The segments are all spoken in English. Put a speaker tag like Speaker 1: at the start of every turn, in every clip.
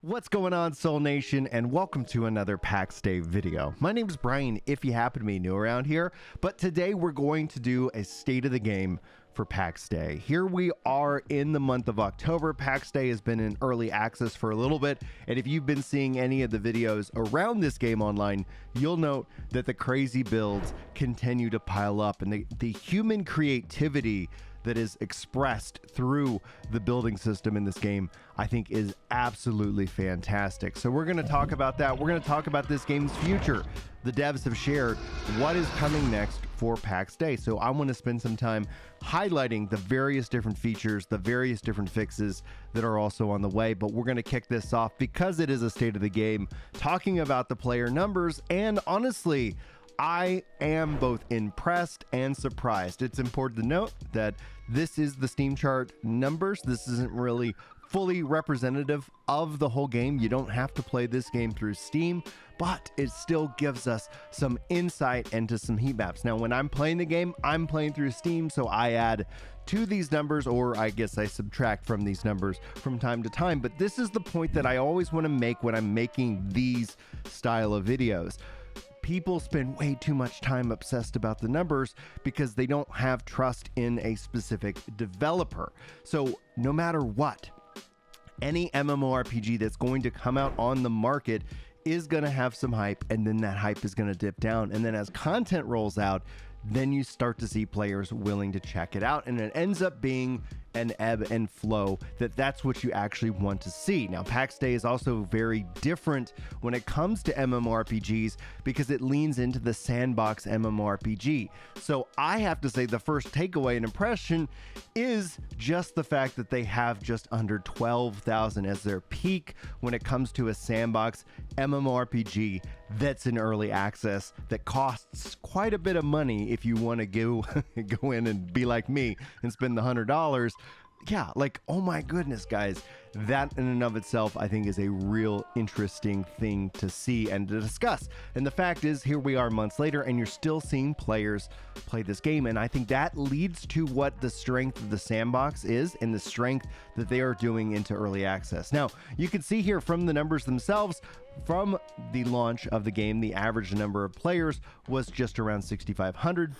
Speaker 1: What's going on, Soul Nation, and welcome to another Pax Dei video. My name is Brian, if you happen to be new around here, but today we're going to do a state of the game for Pax Dei. Here we are in the month of October. Pax Dei has been in early access for a little bit, and if you've been seeing any of the videos around this game online, you'll note that the crazy builds continue to pile up, and the human creativity that is expressed through the building system in this game, I think is absolutely fantastic. So we're going to talk about that. We're going to talk about this game's future. The devs have shared what is coming next for Pax Dei. So I want to spend some time highlighting the various different features, the various different fixes that are also on the way. But we're going to kick this off because it is a state of the game, talking about the player numbers, and honestly, I am both impressed and surprised. It's important to note that this is the Steam chart numbers. This isn't really fully representative of the whole game. You don't have to play this game through Steam, but it still gives us some insight into some heat maps. Now, when I'm playing the game, I'm playing through Steam, so I add to these numbers, or I guess I subtract from these numbers from time to time. But this is the point that I always want to make when I'm making these style of videos. People spend way too much time obsessed about the numbers because they don't have trust in a specific developer. So no matter what, any MMORPG that's going to come out on the market is going to have some hype, and then that hype is going to dip down. And then as content rolls out, then you start to see players willing to check it out, and it ends up being an ebb and flow that's what you actually want to see. Now, Pax Dei is also very different when it comes to MMORPGs because it leans into the Sandbox MMORPG. So I have to say the first takeaway and impression is just the fact that they have just under 12,000 as their peak when it comes to a Sandbox MMORPG that's in early access that costs quite a bit of money if you want to go in and be like me and spend the $100. Yeah, like, oh my goodness, guys, that in and of itself, I think, is a real interesting thing to see and to discuss. And the fact is, here we are months later, and you're still seeing players play this game. And I think that leads to what the strength of the Sandbox is and the strength that they are doing into early access. Now, you can see here from the numbers themselves, from the launch of the game, the average number of players was just around 6,500.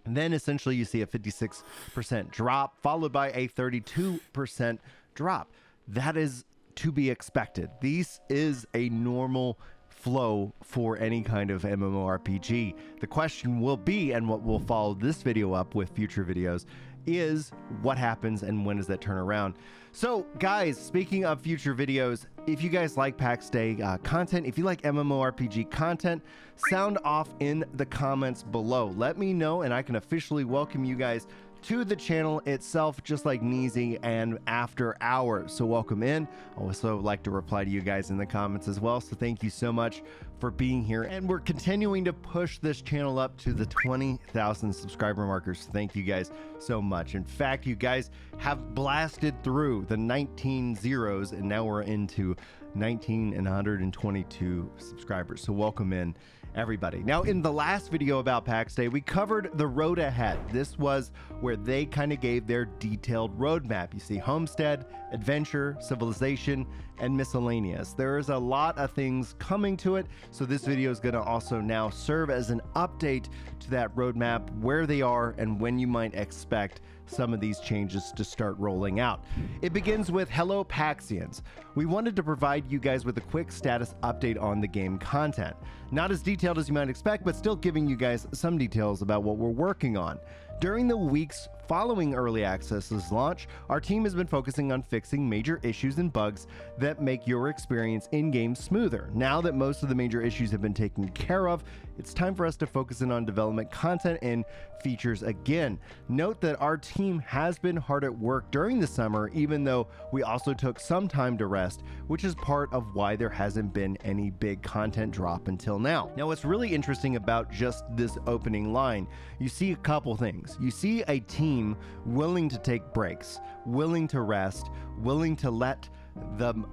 Speaker 1: And then essentially you see a 56% drop, followed by a 32% drop. That is to be expected. This is a normal flow for any kind of MMORPG. The question will be, and what will follow this video up with future videos, is what happens and when does that turn around? So guys, speaking of future videos, if you guys like Pax Dei content, if you like MMORPG content, sound off in the comments below. Let me know and I can officially welcome you guys to the channel itself, just like Neezy and After Hours. So welcome in. I also like to reply to you guys in the comments as well. So thank you so much for being here. And we're continuing to push this channel up to the 20,000 subscriber markers. Thank you guys so much. In fact, you guys have blasted through the 19 zeros and now we're into 1,922 subscribers. So welcome in, everybody. Now, in the last video about Pax Dei, we covered the road ahead. This was where they kind of gave their detailed roadmap. You see Homestead, Adventure, Civilization, and Miscellaneous. There is a lot of things coming to it, so this video is going to also now serve as an update to that roadmap, where they are and when you might expect some of these changes to start rolling out. It begins with Hello Paxians. We wanted to provide you guys with a quick status update on the game content. Not as detailed as you might expect, but still giving you guys some details about what we're working on. During the weeks following Early Access's launch, our team has been focusing on fixing major issues and bugs that make your experience in-game smoother. Now that most of the major issues have been taken care of, it's time for us to focus in on development content and features again. Note that our team has been hard at work during the summer, even though we also took some time to rest, which is part of why there hasn't been any big content drop until now. Now, what's really interesting about just this opening line, you see a couple things. You see a team willing to take breaks, willing to rest, willing to let them,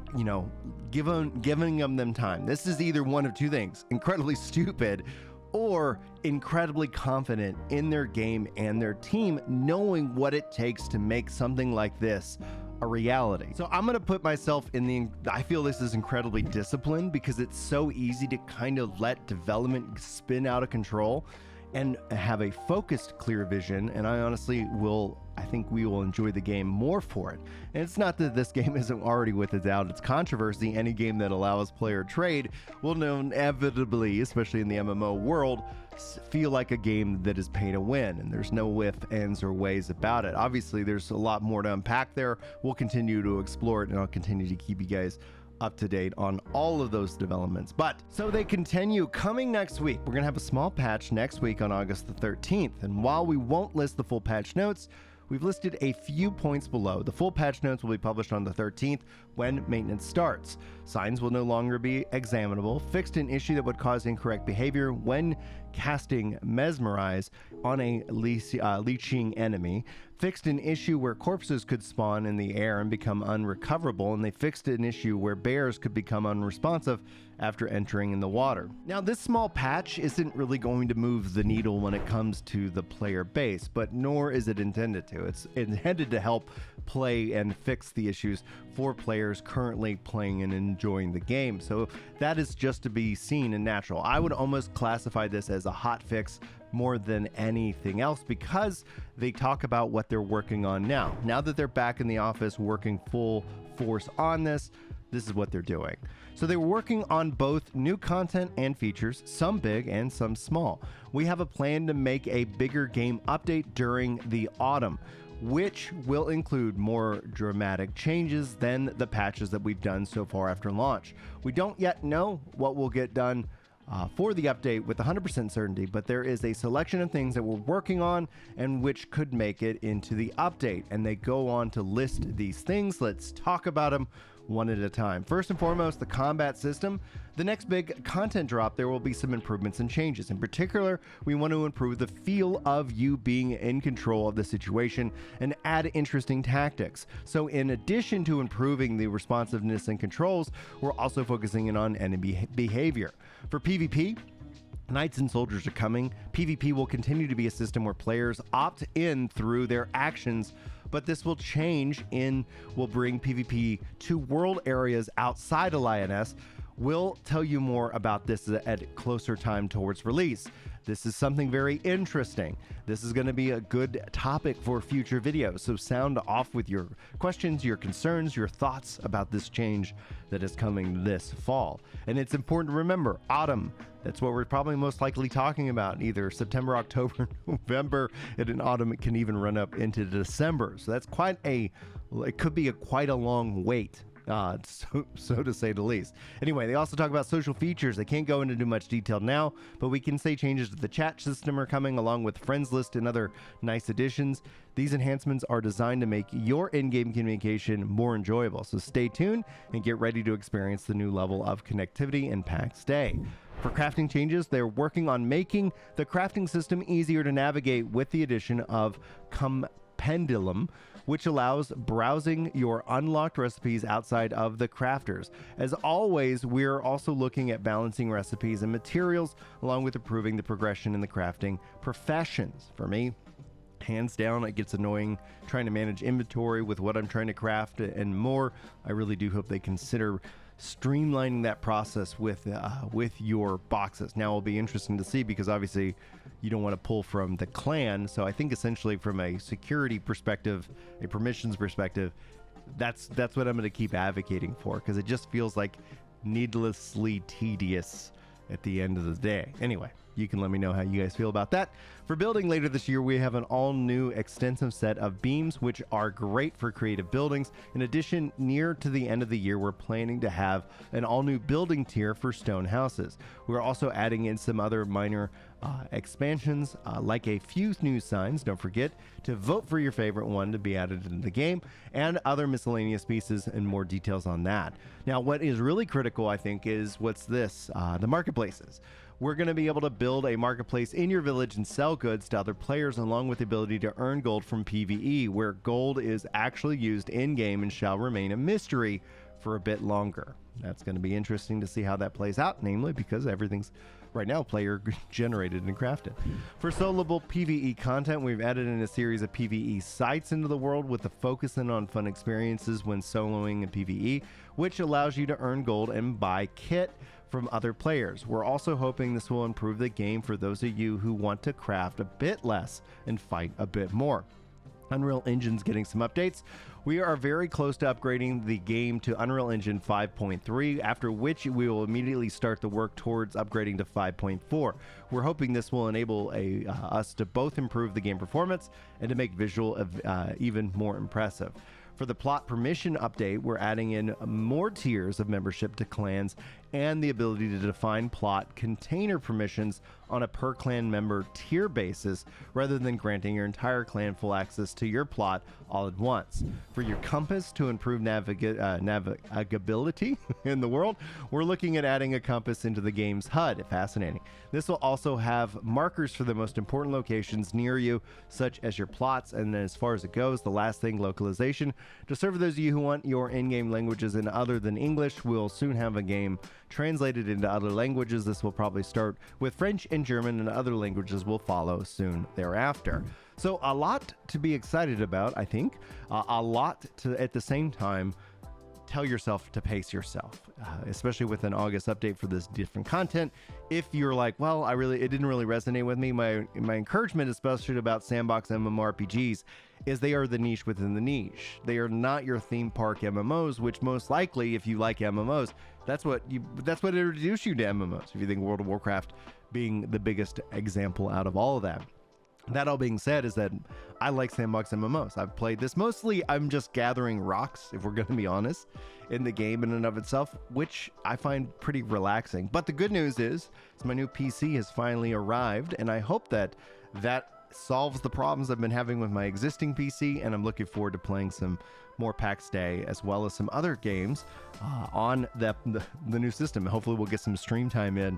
Speaker 1: giving them time. This is either one of two things: incredibly stupid or incredibly confident in their game and their team, knowing what it takes to make something like this a reality. So I'm going to put myself in I feel this is incredibly disciplined because it's so easy to kind of let development spin out of control and have a focused, clear vision. And I think we will enjoy the game more for it. And it's not that this game isn't already without its controversy. Any game that allows player trade will inevitably, especially in the MMO world, feel like a game that is pay to win, and there's no ifs, ands, or ways about it. Obviously, there's a lot more to unpack there. We'll continue to explore it, and I'll continue to keep you guys up to date on all of those developments. But so they continue coming next week. We're gonna have a small patch next week on August the 13th. And while we won't list the full patch notes, we've listed a few points below. The full patch notes will be published on the 13th when maintenance starts. Signs will no longer be examinable. Fixed an issue that would cause incorrect behavior when casting Mesmerize on a leeching enemy. Fixed an issue where corpses could spawn in the air and become unrecoverable, and they fixed an issue where bears could become unresponsive after entering in the water. Now, this small patch isn't really going to move the needle when it comes to the player base, but nor is it intended to. It's intended to help play and fix the issues for players currently playing and enjoying the game. So that is just to be seen and natural. I would almost classify this as a hot fix more than anything else because they talk about what they're working on now. Now that they're back in the office working full force on this is what they're doing. So they were working on both new content and features, some big and some small. We have a plan to make a bigger game update during the autumn, which will include more dramatic changes than the patches that we've done so far after launch. We don't yet know what will get done for the update with 100% certainty, but there is a selection of things that we're working on and which could make it into the update. And they go on to list these things. Let's talk about them one at a time. First and foremost, the combat system. The next big content drop, there will be some improvements and changes. In particular, we want to improve the feel of you being in control of the situation and add interesting tactics. So in addition to improving the responsiveness and controls, we're also focusing in on enemy behavior. For PvP, Knights and soldiers are coming. PvP will continue to be a system where players opt in through their actions, but this will change will bring PvP to world areas outside of Lioness. We'll tell you more about this at closer time towards release. This is something very interesting. This is going to be a good topic for future videos, so sound off with your questions, your concerns, your thoughts about this change that is coming this fall. And it's important to remember, autumn, that's what we're probably most likely talking about, either September, October, November, and in autumn it can even run up into December. So that's it could be quite a long wait. So to say the least. Anyway, they also talk about social features. They can't go into too much detail now, but we can say changes to the chat system are coming, along with friends list and other nice additions. These enhancements are designed to make your in-game communication more enjoyable. So stay tuned and get ready to experience the new level of connectivity in Pax Dei. For crafting changes, they're working on making the crafting system easier to navigate with the addition of Pendulum, which allows browsing your unlocked recipes outside of the crafters. As always, we're also looking at balancing recipes and materials, along with improving the progression in the crafting professions. For me, hands down, it gets annoying trying to manage inventory with what I'm trying to craft and more. I really do hope they consider streamlining that process with your boxes. Now it'll be interesting to see, because obviously you don't want to pull from the clan. So I think essentially from a security perspective, a permissions perspective, that's what I'm going to keep advocating for, because it just feels like needlessly tedious at the end of the day. Anyway, you can let me know how you guys feel about that. For building later this year, we have an all-new extensive set of beams, which are great for creative buildings. In addition, near to the end of the year, we're planning to have an all-new building tier for stone houses. We're also adding in some other minor expansions, like a few new signs. Don't forget to vote for your favorite one to be added into the game, and other miscellaneous pieces and more details on that. Now, what is really critical, I think, is the marketplaces. We're going to be able to build a marketplace in your village and sell goods to other players, along with the ability to earn gold from PvE, where gold is actually used in-game and shall remain a mystery for a bit longer. That's going to be interesting to see how that plays out, namely because everything's right now player generated and crafted. For soloable PvE content, we've added in a series of PvE sites into the world with the focusing on fun experiences when soloing in PvE, which allows you to earn gold and buy kit from other players. We're also hoping this will improve the game for those of you who want to craft a bit less and fight a bit more. Unreal Engine's getting some updates. We are very close to upgrading the game to Unreal Engine 5.3, after which we will immediately start the work towards upgrading to 5.4. We're hoping this will enable us to both improve the game performance and to make visual even more impressive. For the plot permission update, we're adding in more tiers of membership to clans and the ability to define plot container permissions on a per clan member tier basis rather than granting your entire clan full access to your plot all at once. For your compass to improve navigability in the world, we're looking at adding a compass into the game's HUD. Fascinating. This will also have markers for the most important locations near you, such as your plots. And then as far as it goes, the last thing, localization. To serve those of you who want your in-game languages in other than English, we'll soon have a game translated into other languages. This will probably start with French and German, and other languages will follow soon thereafter. So a lot to be excited about, I think. A lot to, at the same time, tell yourself to pace yourself, especially with an August update for this different content. If you're like, well, it didn't really resonate with me, my encouragement, especially about Sandbox MMORPGs, is they are the niche within the niche. They are not your theme park MMOs, which most likely, if you like MMOs, that's what introduced you to MMOs. If you think World of Warcraft being the biggest example out of all of that. That all being said is that I like Sandbox MMOs. I've played this. Mostly I'm just gathering rocks, if we're going to be honest, in the game in and of itself, which I find pretty relaxing. But the good news is my new PC has finally arrived, and I hope that solves the problems I've been having with my existing PC, and I'm looking forward to playing some more Pax Dei as well as some other games on the new system. Hopefully we'll get some stream time in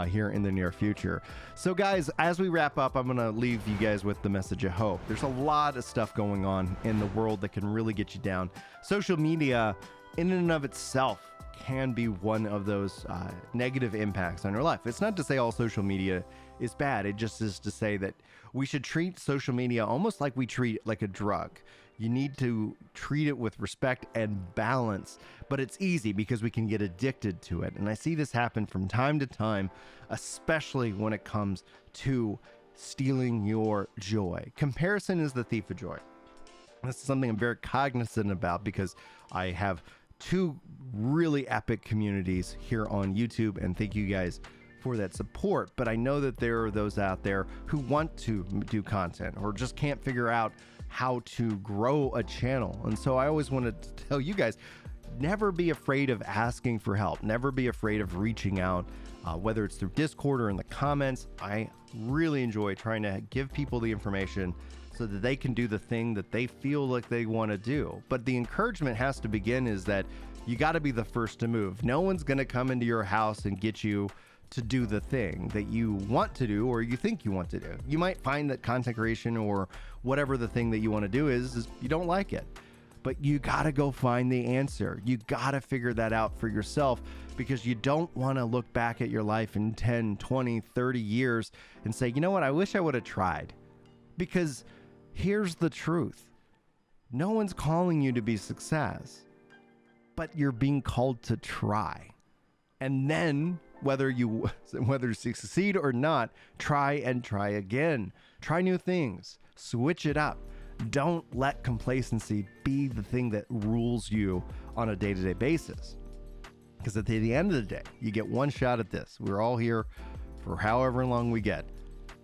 Speaker 1: here in the near future. So guys, as we wrap up, I'm gonna leave you guys with the message of hope. There's a lot of stuff going on in the world that can really get you down. Social media in and of itself can be one of those negative impacts on your life. It's not to say all social media is bad. It just is to say that we should treat social media almost like we treat like a drug. You need to treat it with respect and balance, but it's easy because we can get addicted to it. And I see this happen from time to time, especially when it comes to stealing your joy. Comparison is the thief of joy. This is something I'm very cognizant about because I have two really epic communities here on YouTube, and thank you guys for that support. But I know that there are those out there who want to do content or just can't figure out how to grow a channel. And so I always wanted to tell you guys, never be afraid of asking for help. Never be afraid of reaching out, whether it's through Discord or in the comments. I really enjoy trying to give people the information so that they can do the thing that they feel like they want to do. But the encouragement has to begin is that you got to be the first to move. No one's going to come into your house and get you to do the thing that you want to do or you think you want to do. You might find that content creation or whatever the thing that you want to do is you don't like it. But you got to go find the answer. You got to figure that out for yourself, because you don't want to look back at your life in 10, 20, 30 years and say, you know what, I wish I would have tried. Because here's the truth. No one's calling you to be success, but you're being called to try. And then whether you succeed or not, try and try again. Try new things. Switch it up. Don't let complacency be the thing that rules you on a day-to-day basis. Because at the end of the day, you get one shot at this. We're all here for however long we get.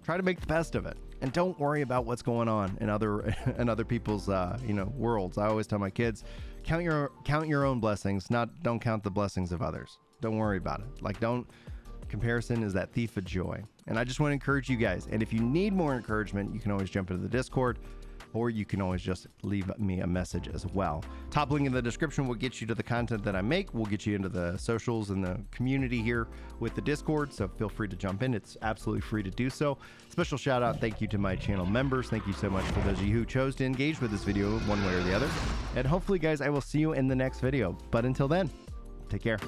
Speaker 1: Try to make the best of it. And don't worry about what's going on in other people's worlds. I always tell my kids, count your own blessings, don't count the blessings of others. Don't worry about it. Comparison is that thief of joy. And I just want to encourage you guys. And if you need more encouragement, you can always jump into the Discord or you can always just leave me a message as well. Top link in the description will get you to the content that I make. We'll get you into the socials and the community here with the Discord, so feel free to jump in. It's absolutely free to do so. Special shout out, thank you to my channel members. Thank you so much for those of you who chose to engage with this video one way or the other. And hopefully, guys, I will see you in the next video. But until then, take care.